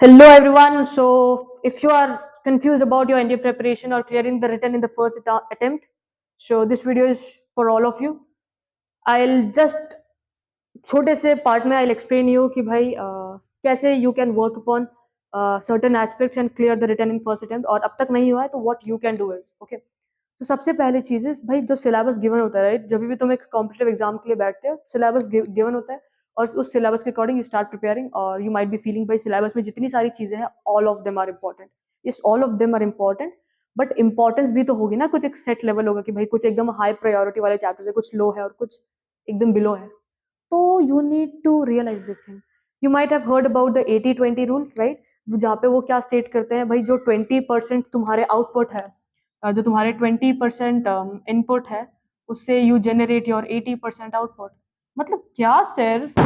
Hello everyone. So if you are confused about your NDA preparation or clearing the written in the first attempt, so this video is for all of you. I'll just छोटे से part में I'll explain you कि भाई कैसे you can work upon certain aspects and clear the written in first attempt और अब तक नहीं हुआ है तो what you can do is okay. तो सबसे पहली चीज़ है भाई जो सिलेबस गिवन होता है राइट जब भी तुम एक कॉम्पिटिटिव एग्जाम के लिए बैठते हो सिलेबस गिवन होता है और उस सिलेबस के अकॉर्डिंग यू स्टार्ट प्रिपेयरिंग और यू माइट बी फीलिंग भाई सिलेबस में जितनी सारी चीज़ें हैं all of them are important is all of them are important but importance भी तो होगी ना कुछ एक सेट लेवल होगा कि भाई कुछ एकदम हाई प्रायोरिटी वाले चैप्टर्स है कुछ लो है और कुछ एकदम बिलो है तो you need to realise this thing you might have heard about the 80-20 rule right जहाँ पे वो क्या स्टेट करते हैं भाई जो 20% तुम्हारे आउटपुट है जो तुम्हारे 20% इनपुट है उससे यू जनरेट योर 80% आउटपुट मतलब क्या सिर्फ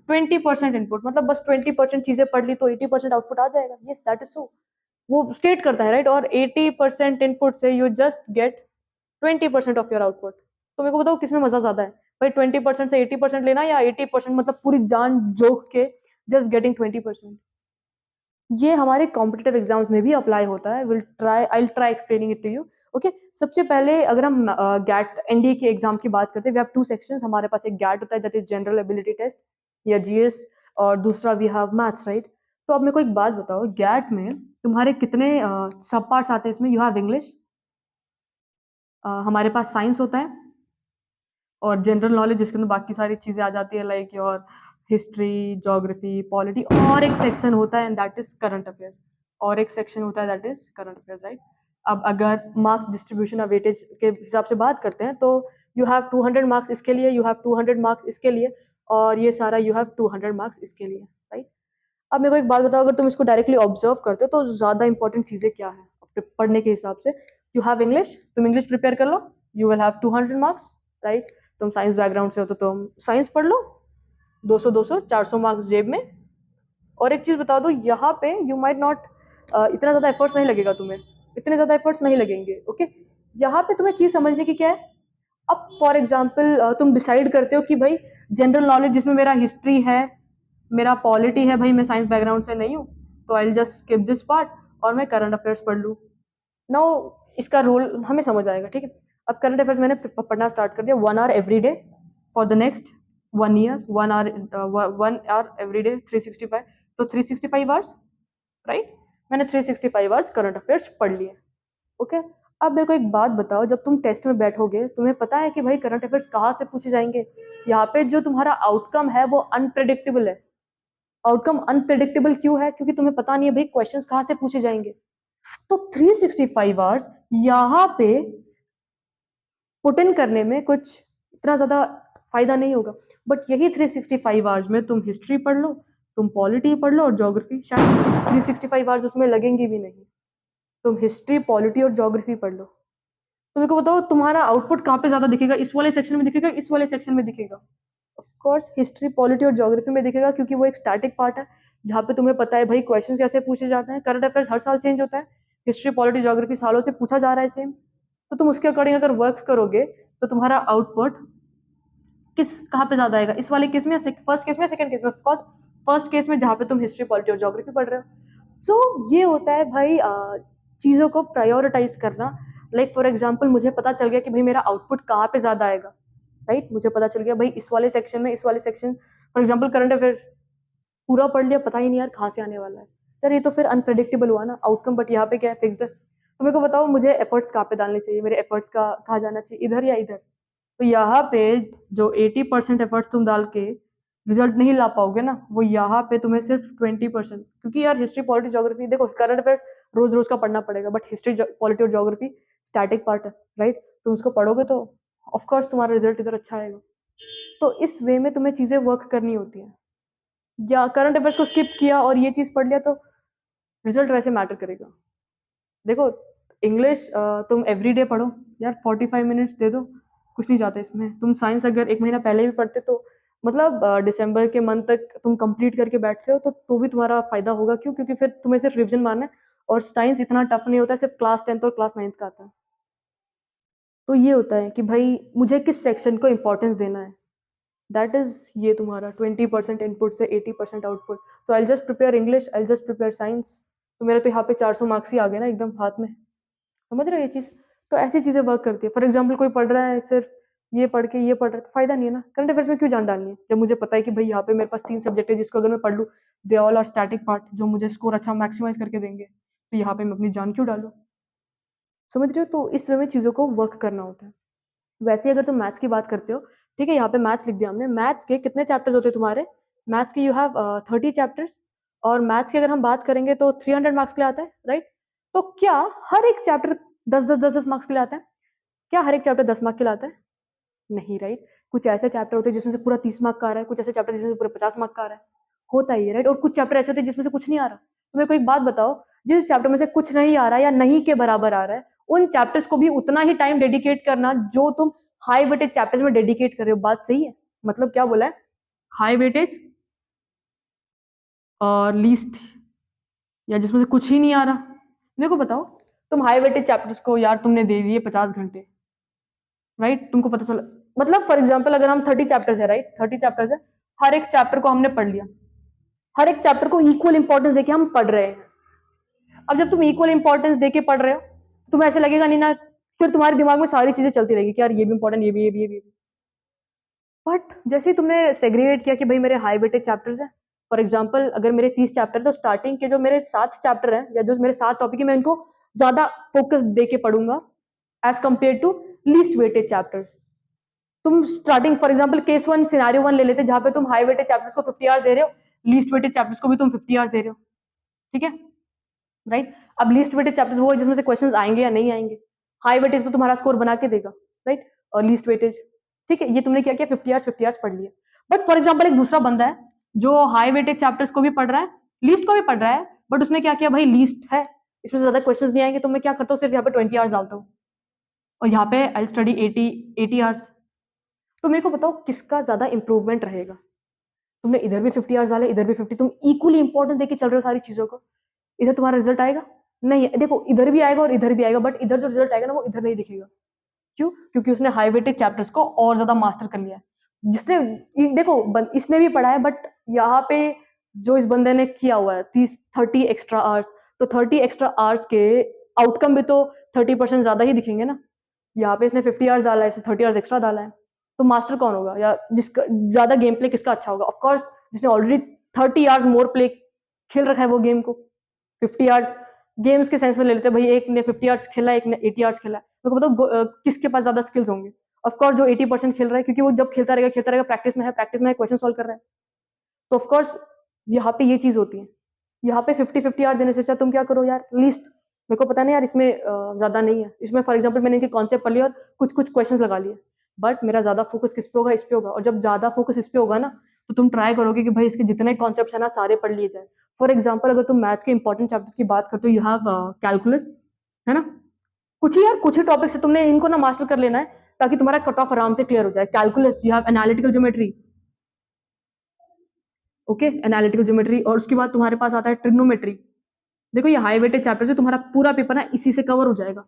20% इनपुट मतलब बस 20% चीजें पढ़ ली तो 80% आउटपुट आ जाएगा यस दैट इज सो वो स्टेट करता है राइट और 80% इनपुट से you just get 20% of your output तो मेरे को बताओ किसमें मजा ज्यादा है भाई 20% से 80% लेना या 80% मतलब पूरी जान जोक के जस्ट गेटिंग 20%। ये हमारे कॉम्पिटिटिव एग्जाम्स में भी अप्लाई होता है will try I try explaining it to you okay. सबसे पहले अगर हम गैट एनडीए के एग्जाम की बात करते हैं वी हैव टू सेक्शंस हमारे पास एक गैट होता है that is general ability test या जीएस और दूसरा वी हैव मैथ्स राइट। तो अब मेरे को एक बात बताओ गैट में तुम्हारे कितने सब पार्ट्स आते हैं इसमें यू हैव इंग्लिश हमारे पास साइंस होता है और जनरल नॉलेज जिसके अंदर बाकी सारी चीज़ें आ जाती है like your history geography polity और एक सेक्शन होता है and that is current affairs और एक सेक्शन होता है that is current affairs right. अब अगर मार्क्स डिस्ट्रीब्यूशन और वेटेज के हिसाब से बात करते हैं तो यू हैव 200 मार्क्स इसके लिए यू हैव 200 मार्क्स इसके लिए और ये सारा यू हैव 200 मार्क्स इसके लिए राइट। अब मेरे को एक बात बताओ अगर तुम इसको डायरेक्टली ऑब्जर्व करते हो तो ज़्यादा इंपॉर्टेंट चीज़ें क्या है पढ़ने के हिसाब से यू हैव इंग्लिश तुम इंग्लिश प्रिपेयर कर लो you will have 200 marks right. तुम साइंस बैकग्राउंड से हो तो तुम साइंस पढ़ लो 200 200 400 मार्क्स जेब में। और एक चीज़ बता दो यहाँ पे यू माइट नॉट इतना ज़्यादा एफर्ट्स नहीं लगेगा तुम्हें इतने ज़्यादा एफर्ट्स नहीं लगेंगे ओके। यहाँ पे तुम्हें चीज़ समझने की क्या है अब फॉर एग्जाम्पल तुम डिसाइड करते हो कि भाई जनरल नॉलेज जिसमें मेरा हिस्ट्री है मेरा पॉलिटी है भाई मैं साइंस बैकग्राउंड से नहीं हूँ तो I just skip this part और मैं करंट अफेयर्स पढ़ लूँ। नाउ इसका रूल हमें समझ आएगा ठीक है। अब करंट अफेयर्स मैंने पढ़ना स्टार्ट कर दिया 1 hour every day for the next 1 year 1 hour every day 365 तो 365 आवर्स राइट। मैंने 365 आवर्स करंट अफेयर्स पढ़ लिए ओके। अब मेरे को एक बात बताओ जब तुम टेस्ट में बैठोगे तुम्हें पता है कि भाई करंट अफेयर्स कहाँ से पूछे जाएंगे। यहाँ पे जो तुम्हारा आउटकम है वो अनप्रेडिक्टेबल है। आउटकम अनप्रेडिक्टेबल क्यों है क्योंकि तुम्हें पता नहीं है भाई क्वेश्चंस कहाँ से पूछे जाएंगे। तो 365 आवर्स यहाँ पे पुट इन करने में कुछ इतना ज़्यादा फायदा नहीं होगा बट यही 365 आवर्स में तुम हिस्ट्री पढ़ लो तुम पॉलिटी पढ़ लो और ज्योग्राफी शायद 365 आवर्स उसमें लगेंगी भी नहीं। तुम हिस्ट्री पॉलिटी और ज्योग्राफी पढ़ लो तो मेरे को बताओ तुम्हारा आउटपुट कहाँ पे ज़्यादा दिखेगा इस वाले सेक्शन में दिखेगा इस वाले सेक्शन में दिखेगा। ऑफ कोर्स हिस्ट्री पॉलिटी और ज्योग्राफी में दिखेगा क्योंकि वो एक स्टैटिक पार्ट है जहाँ पे तुम्हें पता है भाई क्वेश्चन कैसे पूछे जाते हैं करंट अफेयर्स हर साल चेंज होता है हिस्ट्री पॉलिटी ज्योग्राफी सालों से पूछा जा रहा है सेम। तो तुम उसके अकॉर्डिंग अगर वर्क करोगे तो तुम्हारा आउटपुट किस कहाँ पे ज्यादा आएगा इस वाले केस में फर्स्ट केस में सेकंड केस में ऑफकोर्स फर्स्ट केस में जहाँ पे तुम हिस्ट्री पॉलिटी और ज्योग्राफी पढ़ रहे हो। सो ये होता है भाई चीज़ों को प्रायोरिटाइज करना लाइक फॉर एग्जाम्पल मुझे पता चल गया कि भाई मेरा आउटपुट कहाँ पे ज्यादा आएगा राइट। मुझे पता चल गया भाई इस वाले सेक्शन में इस वाले section for example current affairs पूरा पढ़ लिया पता ही नहीं यार कहाँ से आने वाला है यार ये तो फिर अनप्रेडिक्टेबल हुआ ना आउटकम बट यहाँ पे क्या है फिक्स्ड है। तो मेरे को बताओ मुझे एफर्ट्स कहाँ पे डालने चाहिए मेरे एफर्ट्स का कहाँ जाना चाहिए इधर या इधर। तो यहाँ पे जो 80% एफर्ट्स तुम डाल के रिजल्ट नहीं ला पाओगे ना वो यहाँ पे तुम्हें सिर्फ 20% क्योंकि यार हिस्ट्री पॉलिटी ज्योग्राफी देखो करंट अफेयर्स रोज रोज का पढ़ना पड़ेगा बट हिस्ट्री पॉलिटी और ज्योग्राफी स्टैटिक पार्ट है राइट। तुम उसको पढ़ोगे तो ऑफकोर्स तुम्हारा रिजल्ट इधर अच्छा आएगा। तो इस वे में तुम्हें चीज़ें वर्क करनी होती हैं या करंट अफेयर्स को स्किप किया और ये चीज़ पढ़ लिया तो रिजल्ट वैसे मैटर करेगा। देखो इंग्लिश तुम एवरीडे पढ़ो यार 45 मिनट्स दे दो कुछ नहीं जाता इसमें। तुम साइंस अगर एक महीना पहले भी पढ़ते तो मतलब दिसंबर के मंथ तक तुम कंप्लीट करके बैठते हो तो भी तुम्हारा फायदा होगा क्यों क्योंकि फिर तुम्हें सिर्फ रिवीजन मारना है और साइंस इतना टफ नहीं होता है सिर्फ क्लास 10th और क्लास 9th का आता है। तो ये होता है कि भाई मुझे किस सेक्शन को इम्पोर्टेंस देना है दैट इज़ ये तुम्हारा 20% इनपुट से 80% आउटपुट। तो I just prepare English, I just prepare science, तो मेरे तो यहाँ पे 400 मार्क्स ही आ गए ना एकदम हाथ में। समझ रहे हो ये चीज़? तो ऐसी चीज़ें वर्क करती है। फॉर एग्जाम्पल कोई पढ़ रहा है सिर्फ ये पढ़ के ये पढ़ रहा है, तो फ़ायदा नहीं है ना। करंट अफेयर्स में क्यों जान डालनी है? जब मुझे पता है कि भाई यहाँ पे मेरे पास 3 सब्जेक्ट है जिसको अगर मैं पढ़ लूँ, they all are static part जो मुझे स्कोर अच्छा मैक्सिमाइज़ करके देंगे। तो यहाँ पे मैं अपनी जान क्यों डालूँ? समझ रहे हो? तो इस वे में चीज़ों को वर्क करना होता है। वैसे ही अगर तुम मैथ्स की बात करते हो, ठीक है, यहाँ पे मैथ्स लिख दिया हमने। मैथ्स के कितने चैप्टर्स होते हैं तुम्हारे? मैथ्स के यू हैव 30 चैप्टर्स, और मैथ्स की अगर हम बात करेंगे तो 300 मार्क्स के लिए आता है, राइट? तो क्या हर एक चैप्टर 10-10 मार्क्स के लिए आता है? क्या हर एक चैप्टर 10 मार्क के लिए आता है? नहीं, राइट? कुछ ऐसे चैप्टर होते हैं जिसमें से पूरा 30 मार्क का आ रहा है, कुछ ऐसे चैप्टर जिसमें से पूरा 50 मार्क का आ रहा है। होता ही है, राइट? और कुछ चैप्टर ऐसे होते हैं जिसमें से कुछ नहीं आ रहा। तो मेरे को एक बात बताओ, जिस चैप्टर में से कुछ नहीं आ रहा है या नहीं के बराबर आ रहा है, उन चैप्टर्स को भी उतना ही टाइम डेडिकेट करना जो तुम हाई वेटेज चैप्टर्स में डेडिकेट कर रहे हो। बात सही है? मतलब क्या बोला है? हाई वेटेज और लीस्ट, या जिसमें से कुछ ही नहीं आ रहा। मेरे को बताओ, तुम हाई वेटेज चैप्टर्स को यार तुमने दे दिए 50 घंटे, राइट? तुमको पता चला, मतलब फॉर एग्जांपल अगर हम 30 चैप्टर्स है, राइट? 30 चैप्टर्स है, हर एक चैप्टर को हमने पढ़ लिया, हर एक चैप्टर को इक्वल इंपॉर्टेंस देके हम पढ़ रहे हैं। अब जब तुम इक्वल इंपॉर्टेंस देके पढ़ रहे हो, तो तुम्हें ऐसे लगेगा नहीं ना, फिर तुम्हारे दिमाग में सारी चीजें चलती रहेगी कि यार ये भी इंपॉर्टेंट, ये भी। बट जैसे ही तुमने सेग्रीगेट किया कि भाई मेरे हाई वेटेज चैप्टर्स हैं, फॉर एग्जांपल अगर मेरे 30 चैप्टर है, तो स्टार्टिंग के जो मेरे 7 चैप्टर हैं या जो मेरे 7 टॉपिक है, मैं इनको ज्यादा फोकस दे के पढ़ूंगा as compare to least weightage chapters. तुम starting for example case one scenario one ले लेते, जहां पे तुम हाई वेटेज चैप्टर्स को 50 आवर्स दे रहे हो, लीस्ट वेटेज चैप्टर्स को भी तुम 50 आवर्स दे रहे हो, ठीक है, राइट? अब लीस्ट वेटेज चैप्टर्स वो है जिसमें से क्वेश्चंस आएंगे या नहीं आएंगे। हाई वेटेज तो तुम्हारा स्कोर बना के देगा, राइट? और लीस्ट वेटेज, ठीक है, ये तुमने क्या किया, 50 आवर्स पढ़ लिया। बट फॉर एग्जाम्पल एक दूसरा बंदा है जो हाई वेटेज चैप्टर्स को भी पढ़ रहा है, लीस्ट को भी पढ़ रहा है, बट उसने क्या किया, भाई लीस्ट है, इसमें से ज्यादा क्वेश्चंस नहीं आएंगे, तो मैं क्या करता हूँ, सिर्फ यहाँ पे 20 आवर्स डालता हूँ, और यहाँ पे आई स्टडी 80 आवर्स। तो मेरे को बताओ किसका ज्यादा इंप्रूवमेंट रहेगा? तुमने इधर भी 50 आवर्स डाले, इधर भी 50, तुम इक्वली इंपॉर्टेंट देके चल रहे हो सारी चीजों को, इधर तुम्हारा रिजल्ट आएगा? नहीं, देखो इधर भी आएगा और इधर भी आएगा, बट इधर जो रिजल्ट आएगा ना वो इधर नहीं दिखेगा। क्यों? क्योंकि उसने हाई वेटेज चैप्टर्स को और ज्यादा मास्टर कर लिया है। जिसने देखो इसने भी पढ़ा है, बट यहाँ पे जो इस बंदे ने किया हुआ है 30 एक्स्ट्रा आवर्स, तो 30 एक्स्ट्रा आवर्स के आउटकम भी तो 30% ज्यादा ही दिखेंगे ना। यहाँ पे इसने 50 आवर्स डाला है, इसने 30 आवर्स एक्स्ट्रा डाला है, तो मास्टर कौन होगा, या जिसका ज्यादा गेम प्ले किसका अच्छा होगा? ऑफकोर्स जिसने ऑलरेडी 30 आवर्स मोर प्ले खेल रखा है वो गेम को। 50 आवर्स गेम्स के सेंस में ले लेते हैं, भाई एक ने 50 आवर्स खेला है, एक ने 80 आवर्स खेला है, तो बताओ किसके पास ज्यादा स्किल्स होंगे? ऑफकोर्स जो 80% खेल रहा है, क्योंकि वो जब खेलता रहेगा प्रैक्टिस में है, क्वेश्चन सॉल्व कर रहा है। तो ऑफकोर्स यहाँ पे ये चीज होती है। यहाँ पे 50-50 आवर देने से अच्छा तुम क्या करो यार, लिस्ट, मेरे को पता नहीं यार इसमें ज्यादा नहीं है, इसमें फॉर एग्जांपल मैंने इनके कॉन्सेप्ट पढ़ लिया और कुछ कुछ क्वेश्चंस लगा लिए, बट मेरा ज्यादा फोकस किस पे होगा, इस पे होगा, और जब ज्यादा फोकस इस पे होगा ना, तो तुम ट्राई करोगे कि भाई इसके जितने कॉन्सेप्ट है ना सारे पढ़ लिए जाए। फॉर एग्जाम्पल अगर तुम मैथ्स के इंपॉर्टेंट चैप्टर्स की बात करते हो, यू हैव कैलकुलस, है ना? कुछ ही टॉपिक्स है, तुमने इनको ना मास्टर कर लेना है, ताकि तुम्हारा कट ऑफ आराम से क्लियर हो जाए। Calculus, you have analytical geometry, okay, analytical geometry, और उसके बाद तुम्हारे पास आता है ट्रिग्नोमेट्री। देखो ये हाई वेटेज चैप्टर है, तुम्हारा पूरा पेपर ना इसी से कवर हो जाएगा,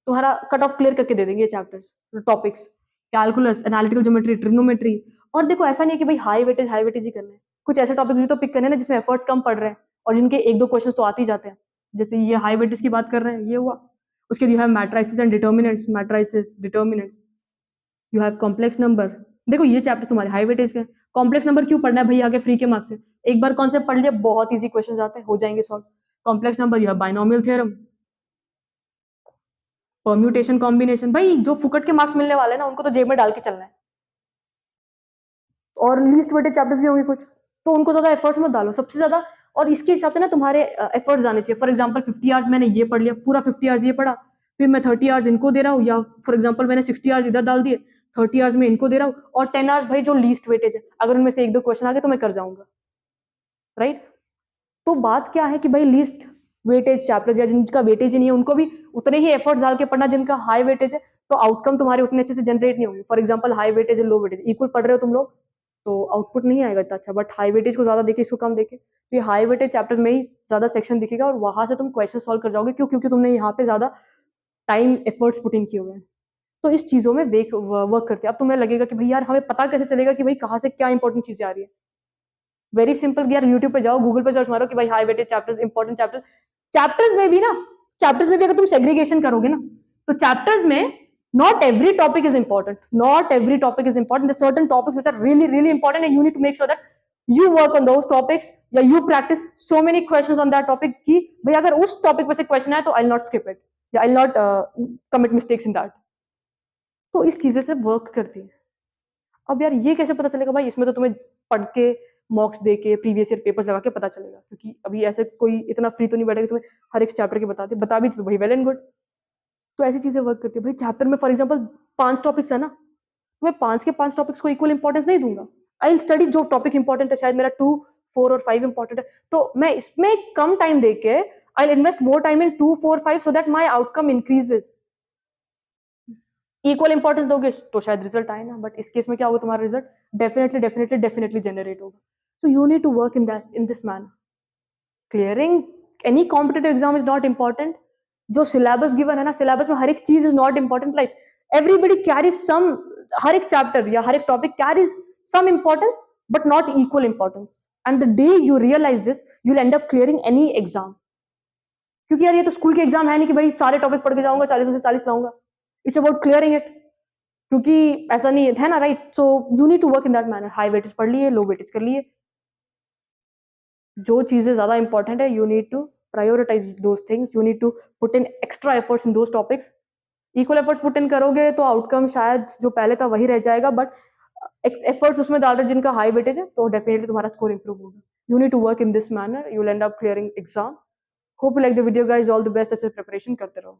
तुम्हारा कट ऑफ क्लियर करके दे देंगे ये chapters topics, calculus, analytical geometry, trigonometry. और देखो ऐसा नहीं है कि भाई हाई वेटेज ही करना है, कुछ ऐसे टॉपिक भी तो पिक करने हैं ना जिसमें एफर्ट्स कम पड़ रहे हैं और जिनके एक दो क्वेश्चन तो आते ही जाते हैं। जैसे ये हाई वेटेज की बात कर रहे हैं, ये हुआ। उसके लिए matrices and determinants, matrices determinants, you have complex number. देखो ये चैप्टर तुम्हारे हाई वेटेज के। कॉम्प्लेक्स नंबर क्यों पढ़ना है भाई, आगे फ्री के मार्क्स से एक बार कॉन्सेप्ट पढ़ लिया, बहुत इजी क्वेश्चंस आते हैं, हो जाएंगे solve. Complex number, you have binomial theorem, permutation combination, भाई जो फुकट के मार्क्स मिलने वाले हैं ना उनको तो जेब में डाल के चलना है। और लीस्ट वेटेड चैप्टर्स भी होंगे कुछ, तो उनको ज्यादा एफर्ट्स मत डालो सबसे ज्यादा। और इसके हिसाब से ना तुम्हारे एफर्ट्स आने चाहिए। फॉर एग्जाम्पल 50 आवर्स मैंने ये पढ़ लिया, पूरा 50 आवर्स ये पढ़ा, फिर मैं 30 आवर्स इनको दे रहा हूँ, या फॉर एग्जाम्पल मैंने 60 आवर्स इधर डाल दिए, 30 आवर्स में इनको दे रहा हूँ, और 10 आवर्स भाई जो लीस्ट वेटेज है, अगर उनमें से एक दो क्वेश्चन आ गए तो मैं कर जाऊंगा, राइट? तो बात क्या है कि भाई लीस्ट वेटेज चैप्टर्स या जिनका वेटेज ही नहीं है उनको भी उतने ही एफर्ट्स डाल के पढ़ना जिनका हाई वेटेज है, तो आउटकम तुम्हारे उतने अच्छे से जनरेट नहीं होंगे। फॉर एग्जांपल हाई वेटेज और लो वेटेज इक्वल पढ़ रहे हो तुम लोग, तो आउटपुट नहीं आएगा इतना अच्छा, बट हाई वेटेज को ज्यादा देखे, इसको कम देखे, तो ये हाई वेटेज चैप्टर्स में ही ज्यादा सेक्शन दिखेगा और वहां से तुम क्वेश्चन सॉल्व कर जाओगे। क्यों? क्योंकि तुमने यहाँ पे ज्यादा टाइम एफर्ट्स पुट इन किए हुए हैं। तो इस चीज़ों में वर्क करते हैं। अब तुम्हें लगेगा कि भाई यार हमें पता कैसे चलेगा कि भाई कहाँ से क्या इंपॉर्टेंट चीज़ें आ रही है? वेरी सिंपल यार यूट्यूब पे जाओ, गूगल पे सर्च मारो कि भाई high weighted chapters, important chapters. Chapters में भी ना चैप्टर्स में भी अगर तुम सेग्रीगेशन करोगे ना, तो चैप्टर्स में not every topic is important. Not every topic is important. There's certain topics which are really, really important, and you need to make sure that you work on those topics या you practice so many questions on that topic कि भाई अगर उस topic पे से question आए तो I'll not skip it या I'll not commit mistakes in that. तो इस चीजें से वर्क करती है। अब यार ये कैसे पता चलेगा भाई? इसमें तो तुम्हें पढ़ के मॉक्स दे के प्रीवियस ईयर पेपर्स लगा के पता चलेगा, क्योंकि अभी ऐसे कोई इतना फ्री तो नहीं बैठेगा तुम्हें हर एक चैप्टर के बता भी तो भाई वेल एंड गुड। तो ऐसी चीजें वर्क करती है भाई। चैप्टर में फॉर एग्जांपल 5 टॉपिक्स है ना, तो मैं 5 के 5 टॉपिक्स को इक्वल इंपॉर्टेंस नहीं दूंगा। आई विल स्टडी जो टॉपिक इंपॉर्टेंट है, शायद मेरा 2, 4 और 5 इंपॉर्टेंट है, तो मैं इसमें कम टाइम देके I will invest more time in 2, 4, 5 so that my outcome increases. Equal importance दोगे तो शायद रिजल्ट आए ना, बट इस केस में क्या होगा? तुम्हारा रिजल्ट डेफिनेटली जनरेट होगा। So you need to work in this manner. Clearing any competitive exam is not important. जो सिलेबस गिवन है ना, सिलेबस में हर एक चीज is not important. Like everybody carries some, हर एक चैप्टर या हर एक topic carries some importance but not equal importance. End the day you realise this you will end up clearing any exam. क्योंकि यार ये तो स्कूल के एग्जाम है नहीं कि भाई सारे टॉपिक पढ़ के जाऊंगा 40 में से 40 लाऊंगा। It's about clearing it. क्योंकि ऐसा नहीं है ना, right? So you need to work in that manner. High weightage पढ़ लिए, लो वेटेज कर लिए। जो चीजें ज्यादा इंपॉर्टेंट है you need to prioritize those things. You need to put in extra efforts in those topics. Equal efforts put in करोगे तो आउटकम शायद जो पहले था वही रह जाएगा, बट एफर्ट्स उसमें डाल रहे जिनका हाई वेटेज है तो डेफिनेटली तुम्हारा स्कोर इंप्रूव होगा। You need to work in this manner, you will end up clearing exam. Hope you like the video guys, all the best. अच्छे प्रिपरेशन करते रहो।